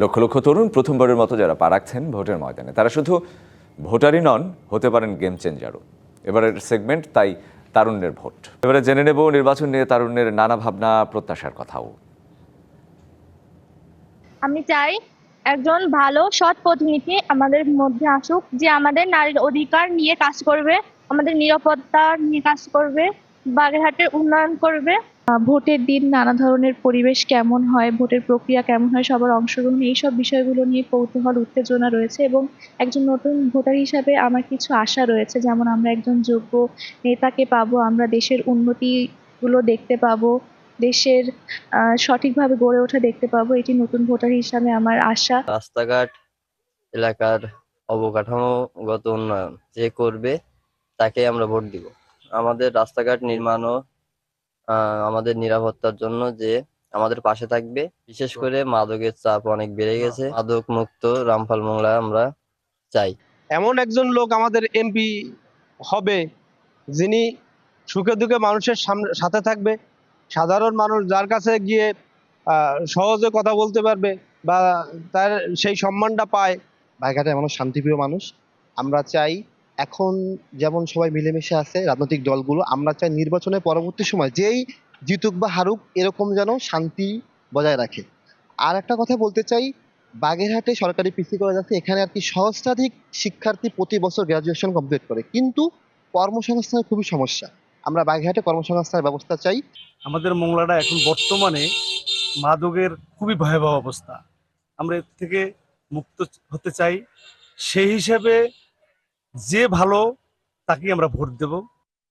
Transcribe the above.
লক্ষ লক্ষ তরুণ প্রথমবারের মতো যারা পা রাখছেন ভোটের ময়দানে, তারা শুধু ভোটারই নন, হতে পারেন গেম চেঞ্জারও। এবারের সেগমেন্ট তাই তারুণ্যের ভোট। এবারে জেনে নেব নির্বাচন নিয়ে তারুণ্যের নানা ভাবনা, প্রত্যাশার কথাও। আমি চাই একজন ভালো সৎ প্রতিনিধি আমাদের মধ্যে আসুক, যে আমাদের নারীর অধিকার নিয়ে কাজ করবে, আমাদের নিরাপত্তা নিয়ে কাজ করবে, বাগেরহাটের উন্নয়ন করবে। ভোটের দিন নানা ধরনের পরিবেশ কেমন হয়, ভোটের প্রক্রিয়া কেমন হয়, সবার অংশগ্রহণ, এইসব বিষয়গুলো নিয়ে কৌতূহল উত্তেজনা রয়েছে। এবং একজন নতুন ভোটার হিসাবে আমার কিছু আশা রয়েছে, যেমন আমরা একজন যোগ্য নেতাকে পাবো, আমরা দেশের উন্নতিগুলো দেখতে পাবো, দেশের সঠিকভাবে গড়ে ওঠা দেখতে পাবো। এটি নতুন ভোটার হিসাবে আমার আশা। রাস্তাঘাট, এলাকার অবকাঠামোগত উন্নয়ন যে করবে তাকে আমরা ভোট দিব। আমাদের রাস্তাঘাট নির্মাণ ও আমাদের নিরাপত্তার জন্য যে আমাদের পাশে থাকবে। বিশেষ করে মাদকের চাপ অনেক বেড়ে গেছে, মাদক মুক্ত রামপাল মোংলা আমরা চাই। এমন একজন লোক আমাদের এমপি হবে যিনি সুখে দুঃখে মানুষের সাথে থাকবে, সাধারণ মানুষ যার কাছে গিয়ে সহজে কথা বলতে পারবে বা তার সেই সম্মানটা পায়। বাগেরহাটের মানুষ শান্তিপ্রিয় মানুষ। আমরা চাই এখন যেমন সবাই মিলেমিশে আছে রাজনৈতিক দলগুলো, আমরা চাই নির্বাচনের পরবর্তী সময় যেই জিতুক বা হারুক এরকম যেন শান্তি বজায় রাখে। আর একটা কথা বলতে চাই, বাগেরহাটে সরকারি পিসি কলেজ আছে, এখানে আর কি সহস্রাধিক শিক্ষার্থী প্রতি বছর গ্রাজুয়েশন কমপ্লিট করে, কিন্তু কর্মসংস্থানের খুবই সমস্যা। আমরা বাগেরহাটে কর্মসংস্থানের ব্যবস্থা চাই। আমাদের মোংলাটা এখন বর্তমানে মাদকের খুবই ভয়াবহ অবস্থা। আমরা এর থেকে মুক্ত হতে চাই। সেই হিসেবে যে ভালো তাকেই আমরা ভোট দেব।